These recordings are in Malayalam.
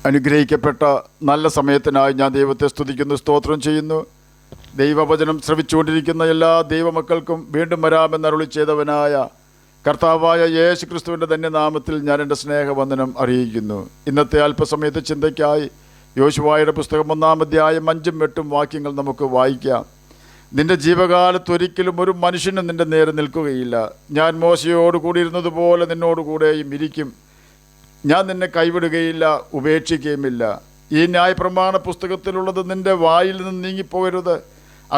അനുഗ്രഹിക്കപ്പെട്ട നല്ല സമയത്തിനായി ഞാൻ ദൈവത്തെ സ്തുതിക്കുന്നു, സ്തോത്രം ചെയ്യുന്നു. ദൈവവചനം ശ്രവിച്ചുകൊണ്ടിരിക്കുന്ന എല്ലാ ദൈവമക്കൾക്കും വീണ്ടും വരാമെന്നരുളി ചെയ്തവനായ കർത്താവായ യേശു ക്രിസ്തുവിൻ്റെ ധന്യനാമത്തിൽ ഞാൻ എൻ്റെ സ്നേഹവന്ദനം അറിയിക്കുന്നു. ഇന്നത്തെ അല്പസമയത്തെ ചിന്തയ്ക്കായി യോശുവായുടെ പുസ്തകം 1-ാം അധ്യായം 5-8 വാക്യങ്ങൾ നമുക്ക് വായിക്കാം. നിന്റെ ജീവകാലത്ത് ഒരിക്കലും ഒരു മനുഷ്യനും നിന്റെ നേരെ നിൽക്കുകയില്ല. ഞാൻ മോശയോട് കൂടിയിരുന്നതുപോലെ നിന്നോടുകൂടെയും ഇരിക്കും. ഞാൻ നിന്നെ കൈവിടുകയില്ല, ഉപേക്ഷിക്കുകയുമില്ല. ഈ ന്യായപ്രമാണ പുസ്തകത്തിലുള്ളത് നിന്റെ വായിൽ നിന്ന് നീങ്ങിപ്പോകരുത്.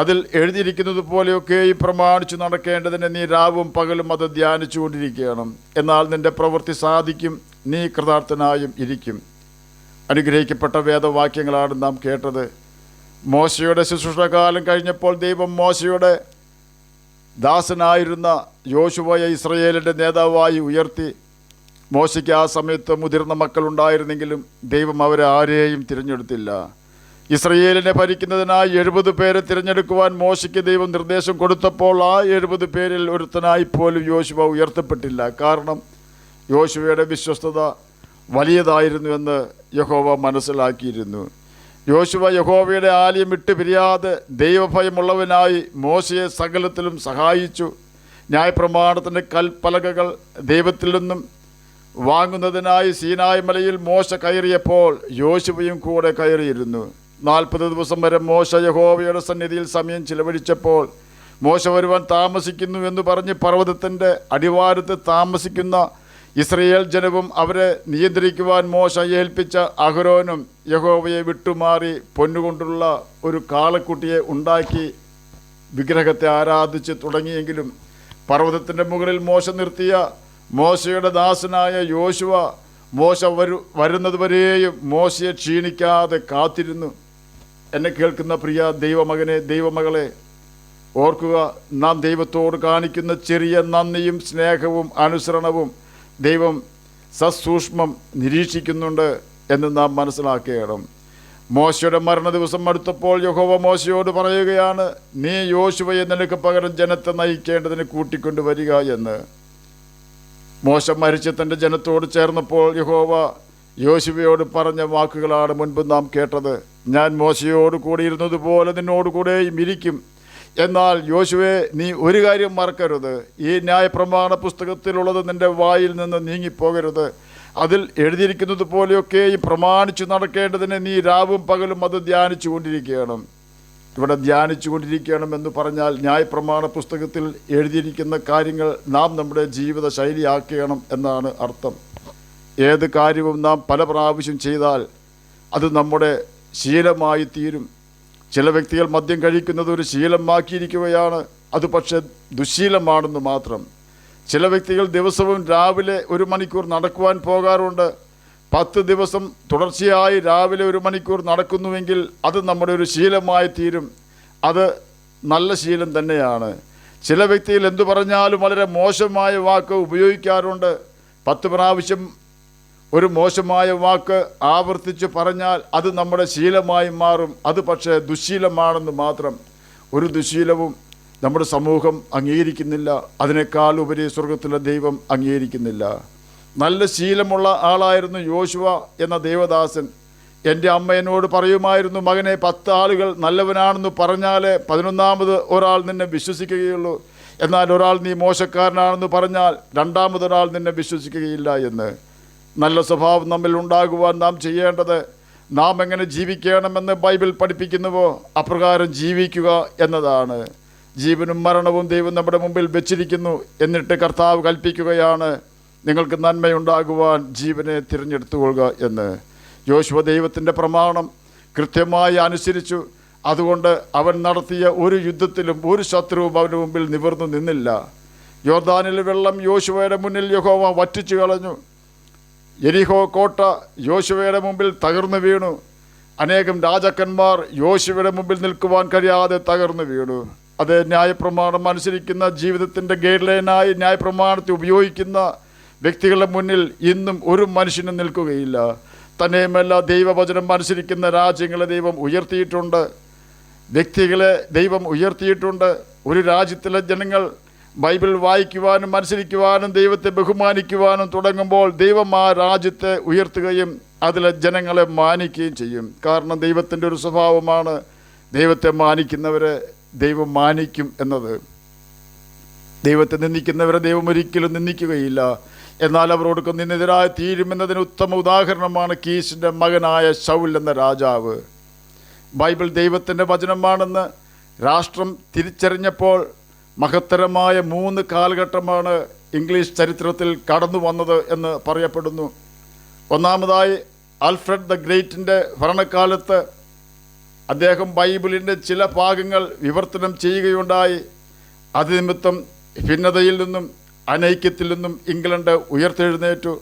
അതിൽ എഴുതിയിരിക്കുന്നത് പോലെയൊക്കെയും പ്രമാണിച്ചു നടക്കേണ്ടതിന് നീ രാവും പകലും അത് ധ്യാനിച്ചു കൊണ്ടിരിക്കണം. എന്നാൽ നിന്റെ പ്രവൃത്തി സാധിക്കും, നീ കൃതാർത്ഥനായും ഇരിക്കും. അനുഗ്രഹിക്കപ്പെട്ട വേദവാക്യങ്ങളാണ് നാം കേട്ടത്. മോശയുടെ ശുശ്രൂഷകാലം കഴിഞ്ഞപ്പോൾ ദൈവം മോശയുടെ ദാസനായിരുന്ന യോശുവയെ ഇസ്രയേലിൻ്റെ നേതാവായി ഉയർത്തി. മോശയ്ക്ക് ആ സമയത്ത് മുതിർന്ന മക്കളുണ്ടായിരുന്നെങ്കിലും ദൈവം അവരെ ആരെയും തിരഞ്ഞെടുത്തില്ല. ഇസ്രയേലിനെ ഭരിക്കുന്നതിനായി 70 പേരെ തിരഞ്ഞെടുക്കുവാൻ മോശയ്ക്ക് ദൈവം നിർദ്ദേശം കൊടുത്തപ്പോൾ ആ 70 പേരിൽ ഒരുത്തനായി പോലും യോശുവ ഉയർത്തപ്പെട്ടില്ല. കാരണം യോശുവയുടെ വിശ്വസ്തത വലിയതായിരുന്നുവെന്ന് യഹോവ മനസ്സിലാക്കിയിരുന്നു. യോശുവ യഹോവയുടെ ആലയം വിട്ട് പിരിയാതെ ദൈവഭയമുള്ളവനായി മോശയെ സകലത്തിലും സഹായിച്ചു. ന്യായപ്രമാണത്തിൻ്റെ കൽപ്പലകകൾ ദൈവത്തിൽ നിന്നും വാങ്ങുന്നതിനായി സീനായ് മലയിൽ മോശ കയറിയപ്പോൾ യോശുവയും കൂടെ കയറിയിരുന്നു. 40 ദിവസം വരെ മോശ യഹോവയുടെ സന്നിധിയിൽ സമയം ചിലവഴിച്ചപ്പോൾ മോശ വരുവാൻ താമസിക്കുന്നു എന്ന് പറഞ്ഞ് പർവ്വതത്തിൻ്റെ അടിവാരത്ത് താമസിക്കുന്ന ഇസ്രയേൽ ജനവും അവരെ നിയന്ത്രിക്കുവാൻ മോശ ഏൽപ്പിച്ച അഹരോനും യഹോവയെ വിട്ടുമാറി പൊന്നുകൊണ്ടുള്ള ഒരു കാളക്കുട്ടിയെ ഉണ്ടാക്കി വിഗ്രഹത്തെ ആരാധിച്ച് തുടങ്ങിയെങ്കിലും പർവ്വതത്തിൻ്റെ മുകളിൽ മോശ നിർത്തിയ മോശയുടെ ദാസനായ യോശുവ മോശ വരുന്നതുവരെയും മോശയെ ക്ഷീണിക്കാതെ കാത്തിരുന്നു. എന്നെ കേൾക്കുന്ന പ്രിയ ദൈവമകനെ, ദൈവമകളെ, ഓർക്കുക, നാം ദൈവത്തോട് കാണിക്കുന്ന ചെറിയ നന്ദിയും സ്നേഹവും അനുസരണവും ദൈവം സസൂക്ഷ്മം നിരീക്ഷിക്കുന്നുണ്ട് എന്ന് നാം മനസ്സിലാക്കണം. മോശയുടെ മരണ ദിവസം അടുത്തപ്പോൾ യഹോവ മോശയോട് പറയുകയാണ്, നീ യോശുവയെ നിനക്ക് പകരം ജനത്തെ നയിക്കേണ്ടതിന് കൂട്ടിക്കൊണ്ടുവരിക എന്ന്. മോശ മരിച്ച് തൻ്റെ ജനത്തോട് ചേർന്നപ്പോൾ യഹോവ യോശുവയോട് പറഞ്ഞ വാക്കുകളാണ് മുൻപ് നാം കേട്ടത്. ഞാൻ മോശയോട് കൂടിയിരുന്നതുപോലെ നിന്നോടുകൂടെയും ഇരിക്കും. എന്നാൽ യോശുവേ, നീ ഒരു കാര്യം മറക്കരുത്. ഈ ന്യായപ്രമാണ പുസ്തകത്തിലുള്ളത് നിൻ്റെ വായിൽ നിന്ന് നീങ്ങിപ്പോകരുത്. അതിൽ എഴുതിയിരിക്കുന്നത് പോലെയൊക്കെയും പ്രമാണിച്ചു നടക്കേണ്ടതിന് നീ രാവും പകലും അത് ധ്യാനിച്ചു കൊണ്ടിരിക്കണം. ഇവിടെ ധ്യാനിച്ചു കൊണ്ടിരിക്കണം എന്ന് പറഞ്ഞാൽ ന്യായപ്രമാണ പുസ്തകത്തിൽ എഴുതിയിരിക്കുന്ന കാര്യങ്ങൾ നാം നമ്മുടെ ജീവിത ശൈലിയാക്കണം എന്നാണ് അർത്ഥം. ഏത് കാര്യവും നാം പല പ്രാവശ്യം ചെയ്താൽ അത് നമ്മുടെ ശീലമായി തീരും. ചില വ്യക്തികൾ മദ്യം കഴിക്കുന്നത് ഒരു ശീലമാക്കിയിരിക്കുകയാണ്. അത് പക്ഷേ ദുശ്ശീലമാണെന്ന് മാത്രം. ചില വ്യക്തികൾ ദിവസവും രാവിലെ 1 മണിക്കൂർ നടക്കുവാൻ പോകാറുണ്ട്. 10 ദിവസം തുടർച്ചയായി രാവിലെ 1 മണിക്കൂർ നടക്കുന്നുവെങ്കിൽ അത് നമ്മുടെ ഒരു ശീലമായി തീരും. അത് നല്ല ശീലം തന്നെയാണ്. ചില വ്യക്തികൾ എന്തു പറഞ്ഞാലും വളരെ മോശമായ വാക്ക് ഉപയോഗിക്കാറുണ്ട്. 10 പ്രാവശ്യം ഒരു മോശമായ വാക്ക് ആവർത്തിച്ച് പറഞ്ഞാൽ അത് നമ്മുടെ ശീലമായി മാറും. അത് പക്ഷേ ദുശ്ശീലമാണെന്ന് മാത്രം. ഒരു ദുശ്ശീലവും നമ്മുടെ സമൂഹം അംഗീകരിക്കുന്നില്ല. അതിനേക്കാൾ ഉപരി സ്വർഗത്തിലെ ദൈവം അംഗീകരിക്കുന്നില്ല. നല്ല ശീലമുള്ള ആളായിരുന്നു യോശുവ എന്ന ദേവദാസൻ. എൻ്റെ അമ്മ എന്നോട് പറയുമായിരുന്നു, മകനെ, 10 ആളുകൾ നല്ലവനാണെന്ന് പറഞ്ഞാൽ 11ാമത് ഒരാൾ നിന്നെ വിശ്വസിക്കുകയുള്ളൂ. എന്നാൽ ഒരാൾ നീ മോശക്കാരനാണെന്ന് പറഞ്ഞാൽ 2ാമതൊരാൾ നിന്നെ വിശ്വസിക്കുകയില്ല എന്ന്. നല്ല സ്വഭാവം നമ്മിൽ ഉണ്ടാകുവാൻ നാം ചെയ്യേണ്ടത്, നാം എങ്ങനെ ജീവിക്കണമെന്ന് ബൈബിൾ പഠിപ്പിക്കുന്നുവോ അപ്രകാരം ജീവിക്കുക എന്നതാണ്. ജീവനും മരണവും ദൈവം നമ്മുടെ മുമ്പിൽ വെച്ചിരിക്കുന്നു. എന്നിട്ട് കർത്താവ് കൽപ്പിക്കുകയാണ്, നിങ്ങൾക്ക് നന്മയുണ്ടാകുവാൻ ജീവനെ തിരഞ്ഞെടുത്തുകൊള്ളുക എന്ന്. യോശുവ ദൈവത്തിൻ്റെ പ്രമാണം കൃത്യമായി അനുസരിച്ചു. അതുകൊണ്ട് അവൻ നടത്തിയ ഒരു യുദ്ധത്തിലും ഒരു ശത്രുവും അവൻ്റെ മുമ്പിൽ നിവർന്നു നിന്നില്ല. യോർദാനിലെ വെള്ളം യോശുവയുടെ മുന്നിൽ യഹോവ വറ്റിച്ചു കളഞ്ഞു. യെരിഹോ കോട്ട യോശുവയുടെ മുമ്പിൽ തകർന്നു വീണു. അനേകം രാജാക്കന്മാർ യോശുവയുടെ മുമ്പിൽ നിൽക്കുവാൻ കഴിയാതെ തകർന്നു വീണു. അത് ന്യായപ്രമാണം അനുസരിക്കുന്ന ജീവിതത്തിൻ്റെ ഗൈഡ് ലൈനായി ന്യായപ്രമാണത്തെ ഉപയോഗിക്കുന്ന വ്യക്തികളുടെ മുന്നിൽ ഇന്നും ഒരു മനുഷ്യനും നിൽക്കുകയില്ല. തന്നെയുമല്ല, ദൈവവചനം അനുസരിക്കുന്ന രാജ്യങ്ങളെ ദൈവം ഉയർത്തിയിട്ടുണ്ട്, വ്യക്തികളെ ദൈവം ഉയർത്തിയിട്ടുണ്ട്. ഒരു രാജ്യത്തിലെ ജനങ്ങൾ ബൈബിൾ വായിക്കുവാനും അനുസരിക്കുവാനും ദൈവത്തെ ബഹുമാനിക്കുവാനും തുടങ്ങുമ്പോൾ ദൈവം ആ രാജ്യത്തെ ഉയർത്തുകയും അതിലെ ജനങ്ങളെ മാനിക്കുകയും ചെയ്യും. കാരണം ദൈവത്തിൻ്റെ ഒരു സ്വഭാവമാണ് ദൈവത്തെ മാനിക്കുന്നവരെ ദൈവം മാനിക്കും എന്നത്. ദൈവത്തെ നിന്ദിക്കുന്നവരെ ദൈവം ഒരിക്കലും നിന്ദിക്കുകയില്ല. എന്നാൽ അവരോടൊക്കെ നിന്ദിതരായി തീരുമെന്നതിന് ഉത്തമ ഉദാഹരണമാണ് കീശിൻ്റെ മകനായ ശൗൽ എന്ന രാജാവ്. ബൈബിൾ ദൈവത്തിൻ്റെ വചനമാണെന്ന് രാഷ്ട്രം തിരിച്ചറിഞ്ഞപ്പോൾ മഹത്തരമായ 3 കാലഘട്ടമാണ് ഇംഗ്ലീഷ് ചരിത്രത്തിൽ കടന്നു വന്നത് എന്ന് പറയപ്പെടുന്നു. ഒന്നാമതായി ആൽഫ്രഡ് ദ ഗ്രേറ്റിൻ്റെ ഭരണകാലത്ത് അദ്ദേഹം ബൈബിളിൻ്റെ ചില ഭാഗങ്ങൾ വിവർത്തനം ചെയ്യുകയുണ്ടായി. അത് നിമിത്തം ഭിന്നതയിൽ നിന്നും അനൈക്യത്തിൽ നിന്നും ഇംഗ്ലണ്ട് ഉയർത്തെഴുന്നേറ്റു.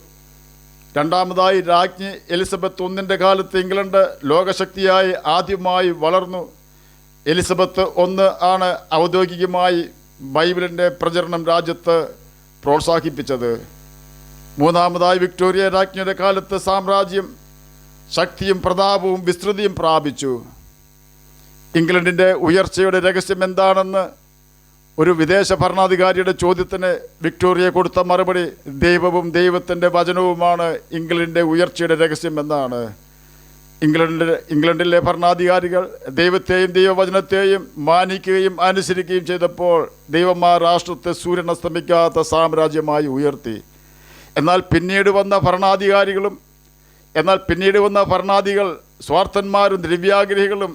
രണ്ടാമതായി രാജ്ഞി എലിസബത്ത് I കാലത്ത് ഇംഗ്ലണ്ട് ലോകശക്തിയായി ആദ്യമായി വളർന്നു. എലിസബത്ത് I ആണ് ഔദ്യോഗികമായി ബൈബിളിൻ്റെ പ്രചരണം രാജ്യത്ത് പ്രോത്സാഹിപ്പിച്ചത്. മൂന്നാമതായി വിക്ടോറിയ രാജ്ഞിയുടെ കാലത്ത് സാമ്രാജ്യം ശക്തിയും പ്രതാപവും വിസ്തൃതിയും പ്രാപിച്ചു. ഇംഗ്ലണ്ടിൻ്റെ ഉയർച്ചയുടെ രഹസ്യം എന്താണെന്ന് ഒരു വിദേശ ഭരണാധികാരിയുടെ ചോദ്യത്തിന് വിക്ടോറിയ കൊടുത്ത മറുപടി ദൈവത്തിൻ്റെ വചനവുമാണ് ഇംഗ്ലണ്ടിൻ്റെ ഉയർച്ചയുടെ രഹസ്യം എന്നാണ്. ഇംഗ്ലണ്ടിലെ ഭരണാധികാരികൾ ദൈവത്തെയും ദൈവവചനത്തെയും മാനിക്കുകയും അനുസരിക്കുകയും ചെയ്തപ്പോൾ ദൈവം ആ രാഷ്ട്രത്തെ സൂര്യൻ അസ്തമിക്കാത്ത സാമ്രാജ്യമായി ഉയർത്തി. എന്നാൽ പിന്നീട് വന്ന ഭരണാധികൾ സ്വാർത്ഥന്മാരും ദ്രവ്യാഗ്രഹികളും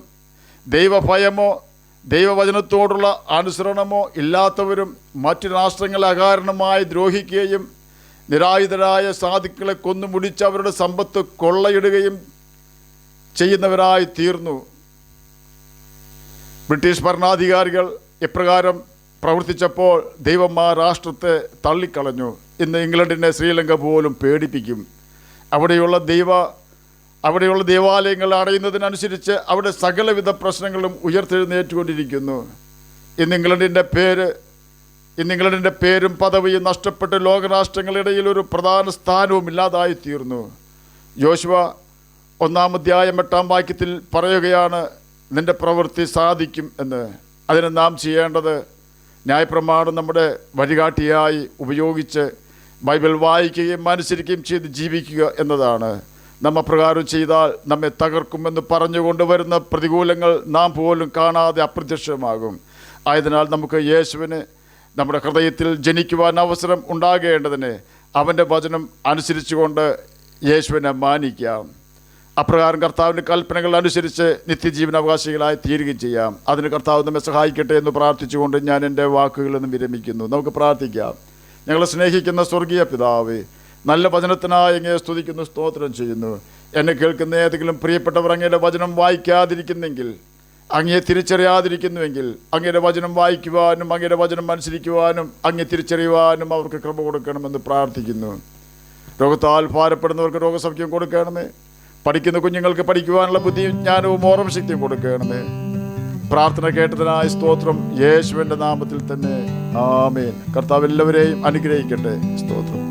ദൈവഭയമോ ദൈവവചനത്തോടുള്ള അനുസരണമോ ഇല്ലാത്തവരും മറ്റു രാഷ്ട്രങ്ങളെ അകാരണമായി ദ്രോഹിക്കുകയും നിരായുധരായ സാധുക്കളെ കൊന്നുമുടിച്ച് അവരുടെ സമ്പത്ത് കൊള്ളയിടുകയും ചെയ്യുന്നവരായി തീർന്നു. ബ്രിട്ടീഷ് ഭരണാധികാരികൾ ഇപ്രകാരം പ്രവർത്തിച്ചപ്പോൾ ദൈവം ആ രാഷ്ട്രത്തെ തള്ളിക്കളഞ്ഞു. ഇന്ന് ഇംഗ്ലണ്ടിനെ ശ്രീലങ്ക പോലും പേടിപ്പിക്കും. അവിടെയുള്ള ദേവാലയങ്ങൾ അടയുന്നതിനനുസരിച്ച് അവിടെ സകലവിധ പ്രശ്നങ്ങളും ഉയർത്തെഴുന്നേറ്റുകൊണ്ടിരിക്കുന്നു. ഇന്ന് ഇംഗ്ലണ്ടിൻ്റെ പേരും പദവിയും നഷ്ടപ്പെട്ട് ലോകരാഷ്ട്രങ്ങളിടയിൽ ഒരു പ്രധാന സ്ഥാനവും ഇല്ലാതായി തീർന്നു. യോശുവ 1-ാം അധ്യായം 8-ാം വാക്യത്തിൽ പറയുകയാണ്, നിന്റെ പ്രവൃത്തി സാധിക്കും എന്ന്. അതിന് നാം ചെയ്യേണ്ടത് ന്യായപ്രമാണം നമ്മുടെ വഴികാട്ടിയായി ഉപയോഗിച്ച് ബൈബിൾ വായിക്കുകയും അനുസരിക്കുകയും ചെയ്ത് ജീവിക്കുക എന്നതാണ്. നമ്മ പ്രകാരം ചെയ്താൽ നമ്മെ തകർക്കുമെന്ന് പറഞ്ഞുകൊണ്ട് വരുന്ന പ്രതികൂലങ്ങൾ നാം പോലും കാണാതെ അപ്രത്യക്ഷമാകും. ആയതിനാൽ നമുക്ക് യേശുവിന് നമ്മുടെ ഹൃദയത്തിൽ ജനിക്കുവാൻ അവസരം ഉണ്ടാകേണ്ടതിന് അവൻ്റെ വചനം അനുസരിച്ചുകൊണ്ട് യേശുവിനെ മാനിക്കാം. അപ്രകാരം കർത്താവിൻ്റെ കൽപ്പനകൾ അനുസരിച്ച് നിത്യജീവനാവകാശികളായി തീരുകയും ചെയ്യാം. അതിന് കർത്താവ് നമ്മെ സഹായിക്കട്ടെ എന്ന് പ്രാർത്ഥിച്ചുകൊണ്ട് ഞാൻ എൻ്റെ വാക്കുകളിൽ നിന്ന് വിരമിക്കുന്നു. നമുക്ക് പ്രാർത്ഥിക്കാം. ഞങ്ങളെ സ്നേഹിക്കുന്ന സ്വർഗീയ പിതാവേ, നല്ല വചനത്തിനായി അങ്ങയെ സ്തുതിക്കുന്നു, സ്തോത്രം ചെയ്യുന്നു. എന്നെ കേൾക്കുന്ന ഏതെങ്കിലും പ്രിയപ്പെട്ടവർ അങ്ങയുടെ വചനം വായിക്കാതിരിക്കുന്നെങ്കിൽ, അങ്ങയെ തിരിച്ചറിയാതിരിക്കുന്നുവെങ്കിൽ, അങ്ങയുടെ വചനം വായിക്കുവാനും അങ്ങയുടെ വചനം അനുസരിക്കുവാനും അങ്ങയെ തിരിച്ചറിയുവാനും അവർക്ക് കൃപ കൊടുക്കണമെന്ന് പ്രാർത്ഥിക്കുന്നു. രോഗത്താൽ ഭാരപ്പെടുന്നവർക്ക് രോഗസൗഖ്യം കൊടുക്കണമേ. പഠിക്കുന്ന കുഞ്ഞുങ്ങൾക്ക് പഠിക്കുവാനുള്ള ബുദ്ധിയും ജ്ഞാനവും ഓർമ്മ ശക്തിയും കൊടുക്കണമേ. പ്രാർത്ഥന കേട്ടതിനായി സ്തോത്രം. യേശുവിൻ്റെ നാമത്തിൽ തന്നെ ആമേൻ. കർത്താവ് എല്ലാവരെയും അനുഗ്രഹിക്കട്ടെ. സ്തോത്രം.